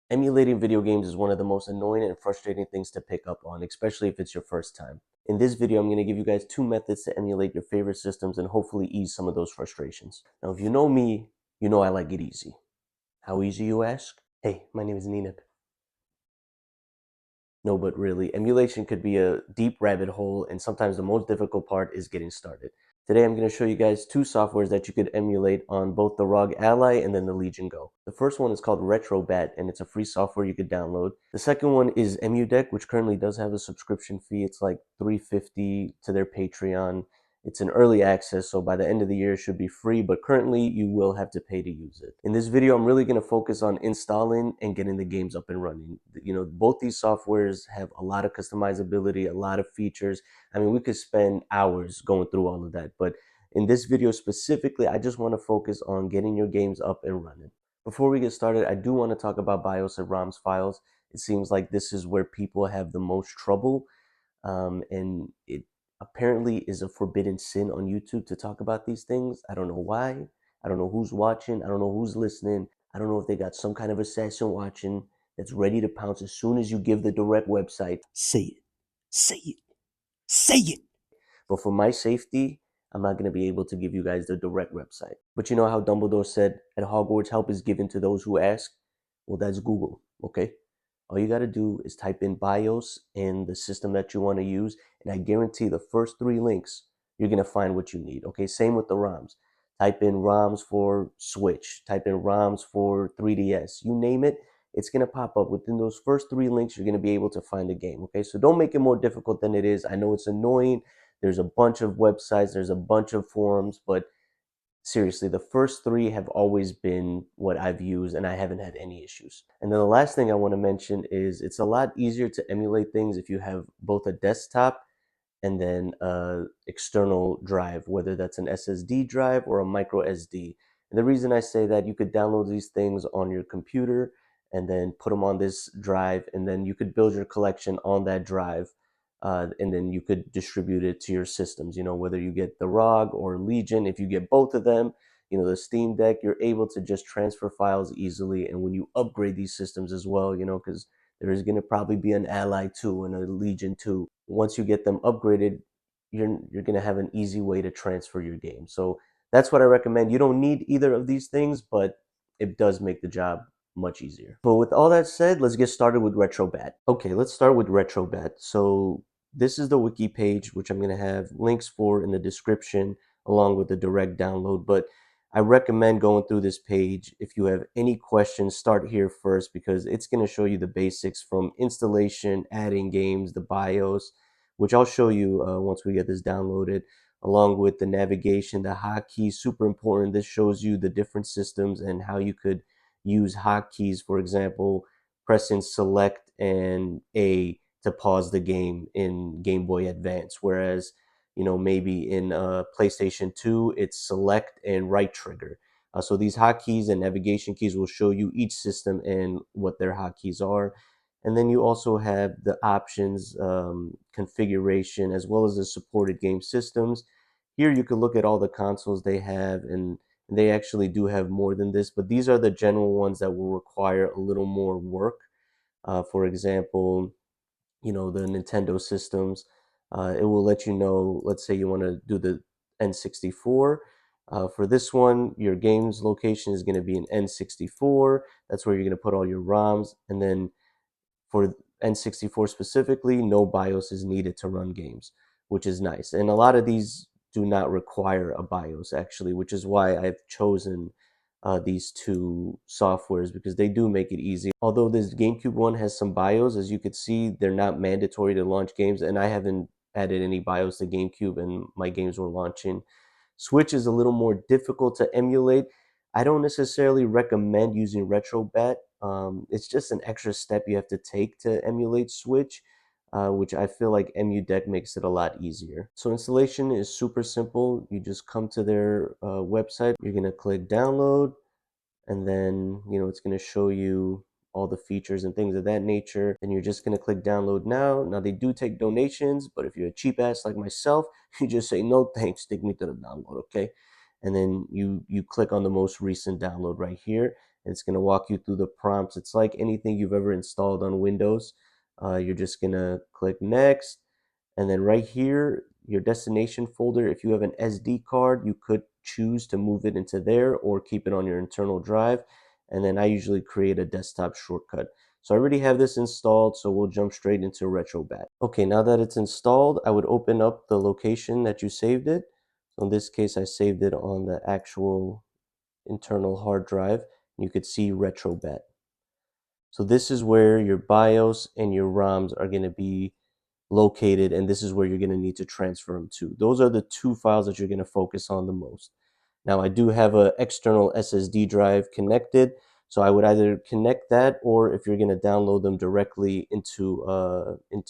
Emulating video games is one of the most annoying and frustrating things to pick up on, especially if it's your first time. In this video, I'm going to give you guys 2 methods to emulate your favorite systems and hopefully ease some of those frustrations. Now, if you know me, you know I like it easy. How easy, you ask? Hey, my name is Ninip. No, but really, emulation could be a deep rabbit hole, and sometimes the most difficult part is getting started. Today, I'm going to show you guys 2 softwares that you could emulate on both the ROG Ally and then the Legion Go. The first one is called Retrobat, and it's a free software you could download. The second one is EmuDeck, which currently does have a subscription fee. It's like $3.50 to their Patreon. It's an early access, so by the end of the year it should be free, but currently you will have to pay to use it. In this video, I'm really going to focus on installing and getting the games up and running. You know, both these softwares have a lot of customizability, a lot of features. I mean, we could spend hours going through all of that, but in this video specifically, I just want to focus on getting your games up and running. Before we get started, I do want to talk about BIOS and ROMs files. It seems like this is where people have the most trouble, and it apparently is a forbidden sin on YouTube to talk about these things. I don't know why. I don't know who's watching. I don't know who's listening. I don't know if they got some kind of assassin watching that's ready to pounce as soon as you give the direct website. Say it. Say it. Say it. But for my safety, I'm not going to be able to give you guys the direct website. But you know how Dumbledore said, at Hogwarts, help is given to those who ask? Well, that's Google, okay? All you got to do is type in BIOS and the system that you want to use, and I guarantee the first 3 links, you're going to find what you need, okay? Same with the ROMs. Type in ROMs for Switch, type in ROMs for 3DS, you name it, it's going to pop up. Within those first 3 links, you're going to be able to find the game, okay? So don't make it more difficult than it is. I know it's annoying. There's a bunch of websites, there's a bunch of forums, but seriously, the first 3 have always been what I've used, and I haven't had any issues. And then the last thing I want to mention is it's a lot easier to emulate things if you have both a desktop and then a external drive, whether that's an SSD drive or a micro SD. And the reason I say that, you could download these things on your computer and then put them on this drive, and then you could build your collection on that drive. And then you could distribute it to your systems, you know, whether you get the ROG or Legion. If you get both of them, you know, the Steam Deck, you're able to just transfer files easily. And when you upgrade these systems as well, you know, because there is going to probably be an Ally 2 and a Legion 2. Once you get them upgraded, you're going to have an easy way to transfer your game. So that's what I recommend. You don't need either of these things, but it does make the job much easier. But with all that said, let's get started with Retrobat. Okay, let's start with Retrobat. So this is the wiki page, which I'm going to have links for in the description along with the direct download. But I recommend going through this page. If you have any questions, start here first, because it's going to show you the basics from installation, adding games, the BIOS, which I'll show you once we get this downloaded, along with the navigation, the hotkeys, super important. This shows you the different systems and how you could use hotkeys. For example, pressing select and A to pause the game in Game Boy Advance, whereas, you know, maybe in PlayStation 2 it's select and right trigger. So these hotkeys and navigation keys will show you each system and what their hotkeys are. And then you also have the options, configuration, as well as the supported game systems. Here you can look at all the consoles they have, and they actually do have more than this, but these are the general ones that will require a little more work. For example, you know, the Nintendo systems, it will let you know, let's say you want to do the N64. For this one, your game's location is going to be an N64. That's where you're going to put all your ROMs. And then for N64 specifically, no BIOS is needed to run games, which is nice. And a lot of these do not require a BIOS, actually, which is why I've chosen these 2 softwares, because they do make it easy. Although this GameCube one has some BIOS, as you could see, they're not mandatory to launch games, and I haven't added any BIOS to GameCube and my games were launching. Switch is a little more difficult to emulate. I don't necessarily recommend using Retrobat. It's just an extra step you have to take to emulate Switch, which I feel like EmuDeck makes it a lot easier. So installation is super simple. You just come to their website. You're going to click download, and then, you know, it's going to show you all the features and things of that nature. And you're just going to click download now. Now, they do take donations, but if you're a cheap ass like myself, you just say no thanks, take me to the download, okay? And then you click on the most recent download right here, and it's going to walk you through the prompts. It's like anything you've ever installed on Windows. You're just going to click next, and then right here, your destination folder, if you have an SD card, you could choose to move it into there or keep it on your internal drive. And then I usually create a desktop shortcut. So I already have this installed, so we'll jump straight into Retrobat. Okay, now that it's installed, I would open up the location that you saved it. So in this case, I saved it on the actual internal hard drive. You could see Retrobat. So this is where your BIOS and your ROMs are going to be located, and this is where you're going to need to transfer them to. Those are the two files that you're going to focus on the most. Now, I do have an external SSD drive connected, so I would either connect that, or if you're going to download them directly into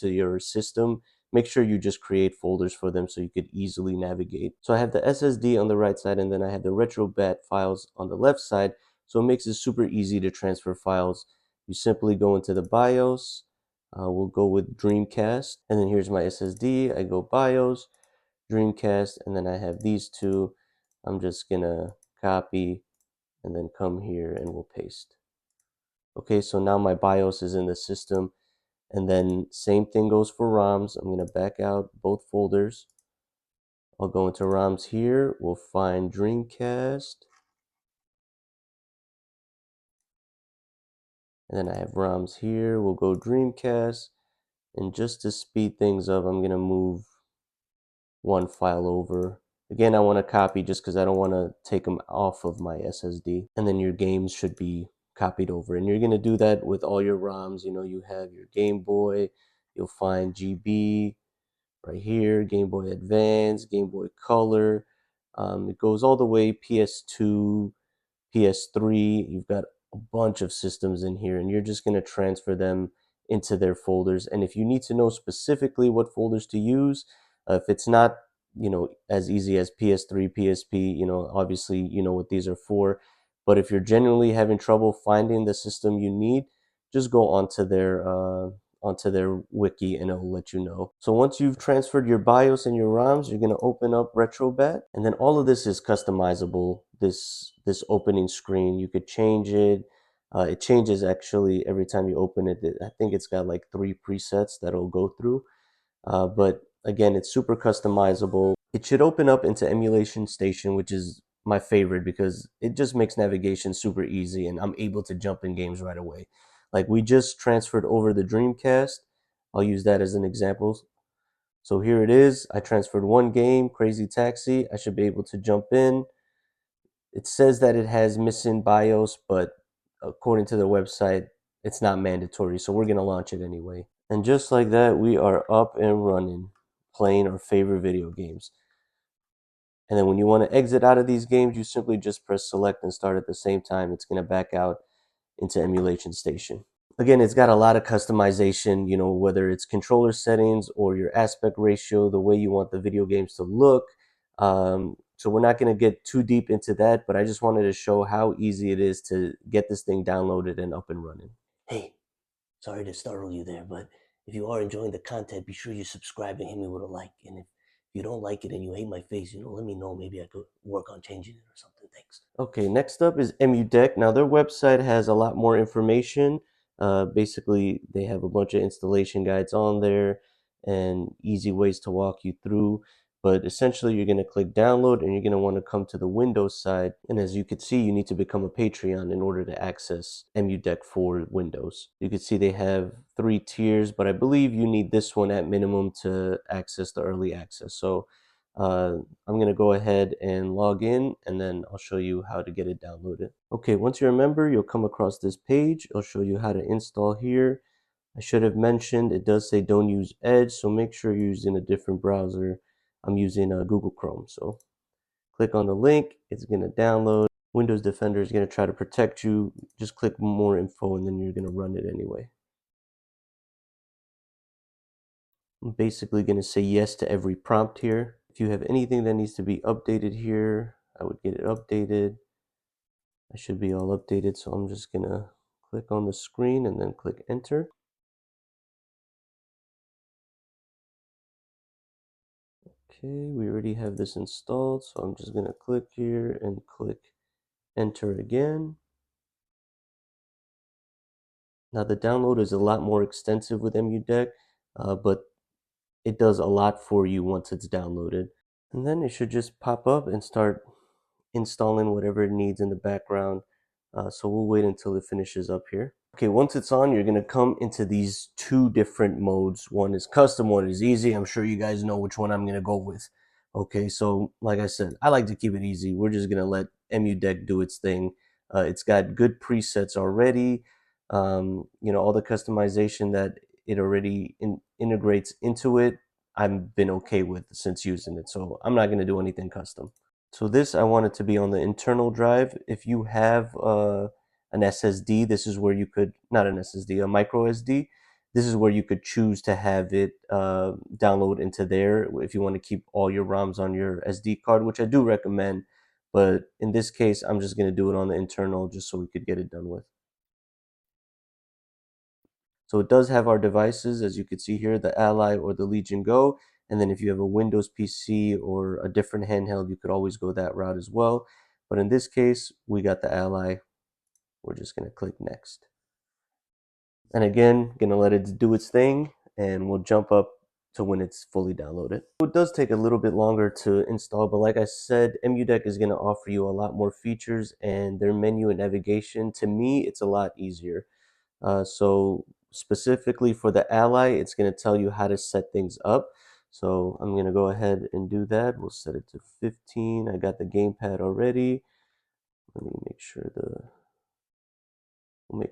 your system, make sure you just create folders for them so you could easily navigate. So I have the SSD on the right side, and then I have the Retrobat files on the left side, so it makes it super easy to transfer files. You simply go into the BIOS. We'll go with Dreamcast, and then here's my SSD. I go BIOS, Dreamcast, and then I have these two. I'm just gonna copy and then come here and we'll paste. Okay, so now my BIOS is in the system, and then same thing goes for ROMs. I'm gonna back out both folders. I'll go into ROMs here. We'll find Dreamcast, and then I have ROMs here. We'll go Dreamcast, and just to speed things up, I'm gonna move one file over. Again, I want to copy just because I don't want to take them off of my SSD. And then your games should be copied over. And you're going to do that with all your ROMs. You know, you have your Game Boy, you'll find GB right here, Game Boy Advance, Game Boy Color. It goes all the way PS2, PS3. You've got a bunch of systems in here, and you're just going to transfer them into their folders. And if you need to know specifically what folders to use, if it's not, as easy as PS3, PSP, obviously you know what these are for. But if you're genuinely having trouble finding the system you need, just go onto their wiki and it'll let you know. So once you've transferred your BIOS and your ROMs, you're going to open up Retrobat, and then all of this is customizable. This opening screen, you could change it. It changes actually every time you open it. I think it's got like 3 presets that'll go through. But again, it's super customizable. It should open up into Emulation Station, which is my favorite because it just makes navigation super easy and I'm able to jump in games right away. Like we just transferred over the Dreamcast. I'll use that as an example. So here it is. I transferred one game, Crazy Taxi. I should be able to jump in. It says that it has missing BIOS, but according to the website, it's not mandatory. So we're going to launch it anyway. And just like that, we are up and running, playing our favorite video games. And then when you want to exit out of these games, you simply just press select and start at the same time. It's going to back out into Emulation Station. Again, it's got a lot of customization, whether it's controller settings or your aspect ratio, the way you want the video games to look. So we're not going to get too deep into that, but I just wanted to show how easy it is to get this thing downloaded and up and running. Hey, sorry to startle you there, but if you are enjoying the content, be sure you subscribe and hit me with a like. And if you don't like it and you hate my face, let me know. Maybe I could work on changing it or something. Thanks. Okay, next up is EmuDeck. Now, their website has a lot more information. Basically, they have a bunch of installation guides on there and easy ways to walk you through. But essentially, you're going to click download and you're going to want to come to the Windows side. And as you can see, you need to become a Patreon in order to access EmuDeck for Windows. You can see they have 3 tiers, but I believe you need this one at minimum to access the early access. So I'm going to go ahead and log in, and then I'll show you how to get it downloaded. Okay, once you're a member, you'll come across this page. I'll show you how to install here. I should have mentioned it does say don't use Edge, so make sure you're using a different browser. I'm using Google Chrome, so click on the link. It's going to download. Windows Defender is going to try to protect you. Just click more info, and then you're going to run it anyway. I'm basically going to say yes to every prompt here. If you have anything that needs to be updated here, I would get it updated. I should be all updated, so I'm just going to click on the screen and then click enter. Okay, we already have this installed, so I'm just going to click here and click enter again. Now the download is a lot more extensive with EmuDeck, but it does a lot for you once it's downloaded. And then it should just pop up and start installing whatever it needs in the background. So we'll wait until it finishes up here. Okay, once it's on, you're gonna come into these two different modes. One is custom, one is easy. I'm sure you guys know which one I'm gonna go with. Okay, so like I said, I like to keep it easy. We're just gonna let EmuDeck do its thing. It's got good presets already. All the customization that it already integrates into it, I've been okay with since using it. So I'm not gonna do anything custom. So this I want it to be on the internal drive. If you have an SSD, this is where you could, not an SSD, a micro SD, this is where you could choose to have it download into there if you want to keep all your ROMs on your SD card, which I do recommend. But in this case, I'm just going to do it on the internal just so we could get it done with. So it does have our devices, as you can see here, the Ally or the Legion Go. And then if you have a Windows PC or a different handheld, you could always go that route as well. But in this case, we got the Ally. We're just going to click next. And again, going to let it do its thing, and we'll jump up to when it's fully downloaded. It does take a little bit longer to install, but like I said, EmuDeck is going to offer you a lot more features, and their menu and navigation, to me, it's a lot easier. So specifically for the Ally, it's going to tell you how to set things up. So I'm going to go ahead and do that. We'll set it to 15. I got the gamepad already. Let me make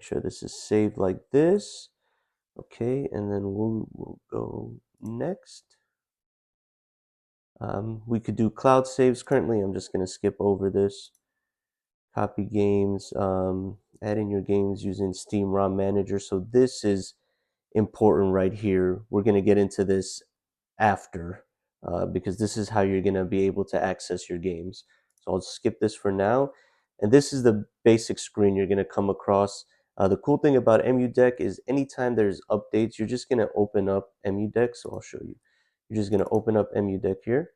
sure this is saved like this. Okay, and then we'll go next. We could do cloud saves currently. I'm just going to skip over this. Copy games, add in your games using Steam ROM Manager. So this is important right here. We're going to get into this after because this is how you're going to be able to access your games. So I'll skip this for now. And this is the basic screen you're going to come across. The cool thing about EmuDeck is anytime there's updates, you're just going to open up EmuDeck. So I'll show you. You're just going to open up EmuDeck here.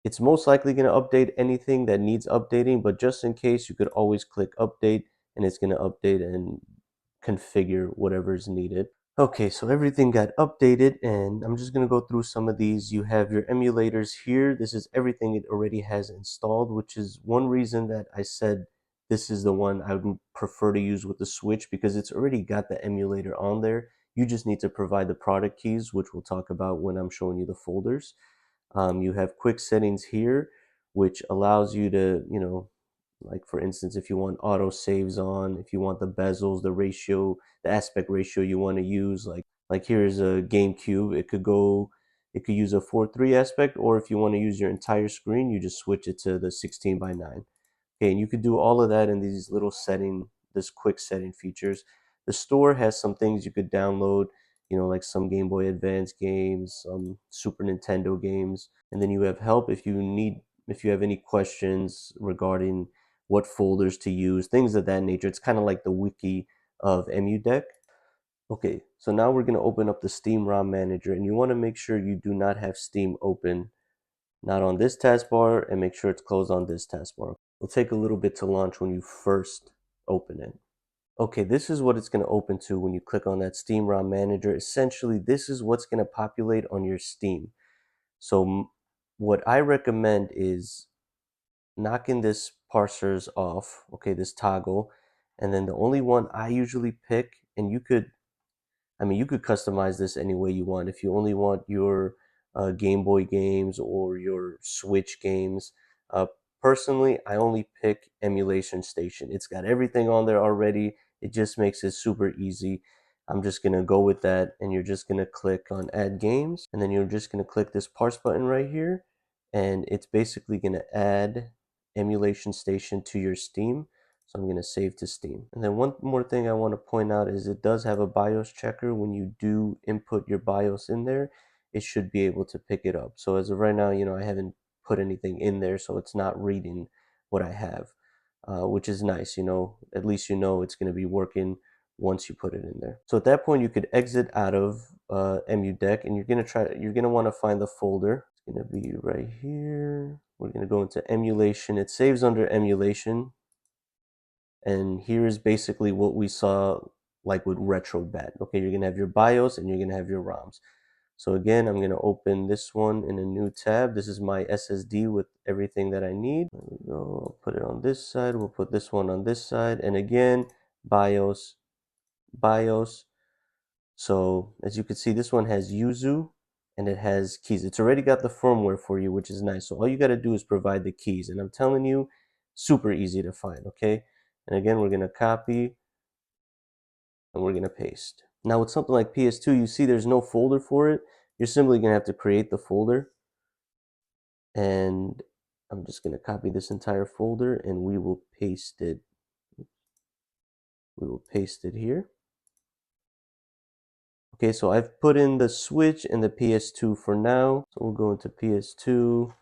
It's most likely going to update anything that needs updating, but just in case, you could always click update and it's going to update and configure whatever is needed. Okay, so everything got updated, and I'm just going to go through some of these. You have your emulators here. This is everything it already has installed, which is one reason that I said this is the one I would prefer to use with the Switch, because it's already got the emulator on there. You just need to provide the product keys, which we'll talk about when I'm showing you the folders. You have quick settings here, which allows you to, like for instance, if you want auto saves on, if you want the bezels, the ratio, the aspect ratio you want to use, like here's a GameCube, it could use a 4:3 aspect, or if you want to use your entire screen, you just switch it to the 16:9. Okay, and you could do all of that in these little this quick setting features. The store has some things you could download, like some Game Boy Advance games, some Super Nintendo games, and then you have help if you have any questions regarding what folders to use, things of that nature. It's kind of like the wiki of EmuDeck. Okay, so now we're going to open up the Steam ROM Manager, and you want to make sure you do not have Steam open, not on this taskbar, and make sure it's closed on this taskbar. It'll take a little bit to launch when you first open it. Okay, this is what it's going to open to when you click on that Steam ROM Manager. Essentially, this is what's going to populate on your Steam. So what I recommend is knocking this parsers off, okay, this toggle, and then the only one I usually pick, and you could customize this any way you want. If you only want your Game Boy games or your Switch games, uh, personally, I only pick Emulation Station. It's got everything on there already. It just makes it super easy. I'm just gonna go with that, and you're just gonna click on Add Games, and then you're just gonna click this parse button right here, and it's basically gonna add Emulation Station to your Steam. So I'm going to save to Steam. And then one more thing I want to point out is it does have a BIOS checker. When you do input your BIOS in there, it should be able to pick it up. So as of right now, I haven't put anything in there, so it's not reading what I have, which is nice. At least it's going to be working once you put it in there. So at that point, you could exit out of EmuDeck, and you're going to want to find the folder. It's going to be right here. We're going to go into Emulation. It saves under Emulation. And here is basically what we saw like with Retrobat. Okay, you're gonna have your BIOS and you're gonna have your ROMs. So again, I'm gonna open this one in a new tab. This is my SSD with everything that I need. There we go. I'll put it on this side. We'll put this one on this side. And again, BIOS, BIOS. So as you can see, this one has Yuzu and it has keys. It's already got the firmware for you, which is nice. So all you got to do is provide the keys. And I'm telling you, super easy to find, okay? And again, we're going to copy and we're going to paste. Now with something like PS2, you see there's no folder for it. You're simply going to have to create the folder. And I'm just going to copy this entire folder and we will paste it. We will paste it here. Okay, so I've put in the Switch and the PS2 for now. So we'll go into PS2,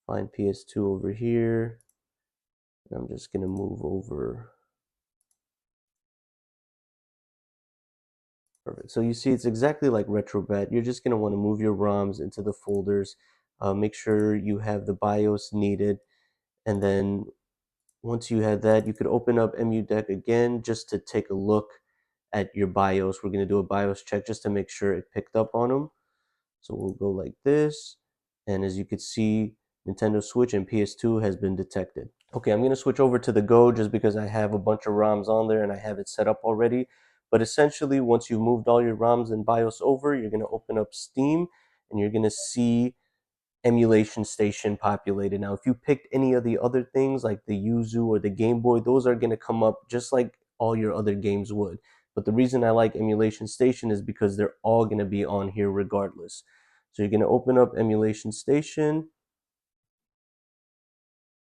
find PS2 over here. And I'm just gonna move over. Perfect. So you see it's exactly like Retrobat. You're just gonna wanna move your ROMs into the folders. Make sure you have the BIOS needed. And then once you have that, you could open up EmuDeck again just to take a look at your BIOS. We're gonna do a BIOS check just to make sure it picked up on them. So we'll go like this. And as you can see, Nintendo Switch and PS2 has been detected. Okay, I'm going to switch over to the Go just because I have a bunch of ROMs on there and I have it set up already. But essentially, once you've moved all your ROMs and BIOS over, you're going to open up Steam and you're going to see Emulation Station populated. Now, if you picked any of the other things like the Yuzu or the Game Boy, those are going to come up just like all your other games would. But the reason I like Emulation Station is because they're all going to be on here regardless. So you're going to open up Emulation Station.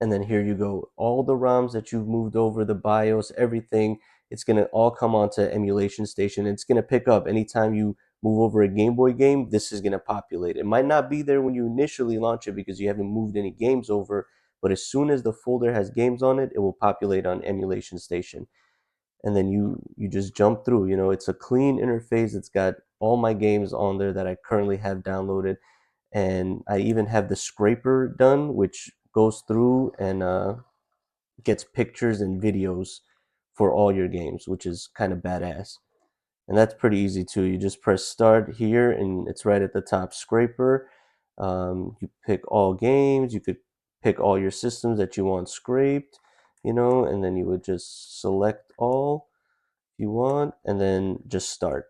And then here you go. All the ROMs that you've moved over, the BIOS, everything, it's going to all come onto Emulation Station. It's going to pick up anytime you move over a Game Boy game, this is going to populate. It might not be there when you initially launch it because you haven't moved any games over, but as soon as the folder has games on it, it will populate on Emulation Station. And then you just jump through. You know, it's a clean interface. It's got all my games on there that I currently have downloaded. And I even have the scraper done, which goes through and gets pictures and videos for all your games, which is kind of badass. And that's pretty easy too. You just press start here and it's right at the top, scraper. You pick all games, you could pick all your systems that you want scraped, you know, and then you would just select all you want and then just start.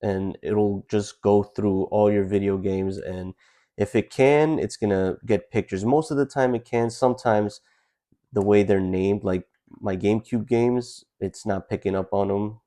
And it'll just go through all your video games. And if it can, it's gonna get pictures. Most of the time it can. Sometimes the way they're named, like my GameCube games, it's not picking up on them.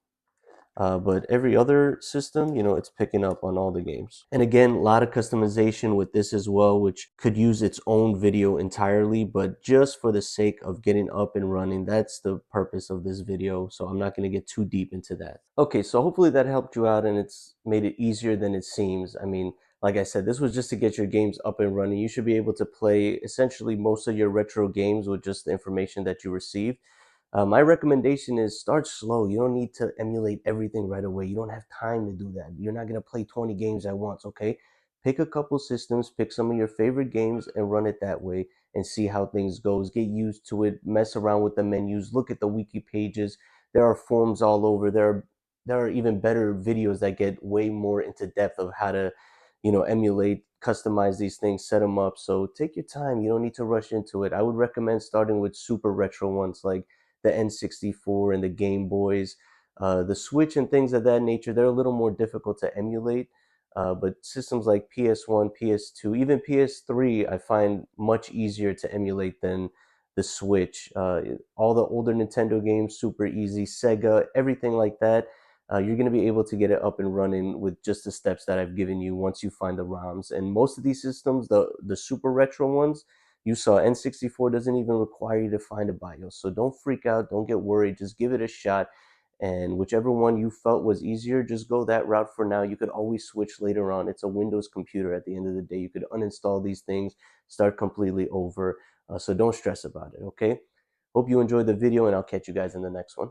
But every other system, you know, it's picking up on all the games. And again, a lot of customization with this as well, which could use its own video entirely, but just for the sake of getting up and running, that's the purpose of this video. So I'm not going to get too deep into that. Okay, so hopefully that helped you out and it's made it easier than it seems. I mean, like I said, this was just to get your games up and running. You should be able to play essentially most of your retro games with just the information that you received. My recommendation is start slow. You don't need to emulate everything right away. You don't have time to do that. You're not going to play 20 games at once, okay? Pick a couple systems, pick some of your favorite games and run it that way and see how things goes. Get used to it, mess around with the menus, look at the wiki pages. There are forums all over. There are even better videos that get way more into depth of how to, you know, emulate, customize these things, set them up. So take your time. You don't need to rush into it. I would recommend starting with super retro ones like the N64 and the Game Boys. The Switch and things of that nature, they're a little more difficult to emulate. But systems like PS1, PS2, even PS3, I find much easier to emulate than the Switch. All the older Nintendo games, super easy. Sega, everything like that. You're going to be able to get it up and running with just the steps that I've given you once you find the ROMs. And most of these systems, the super retro ones, you saw N64 doesn't even require you to find a BIOS. So don't freak out. Don't get worried. Just give it a shot. And whichever one you felt was easier, just go that route for now. You could always switch later on. It's a Windows computer at the end of the day. You could uninstall these things, start completely over. So don't stress about it, okay? Hope you enjoyed the video, and I'll catch you guys in the next one.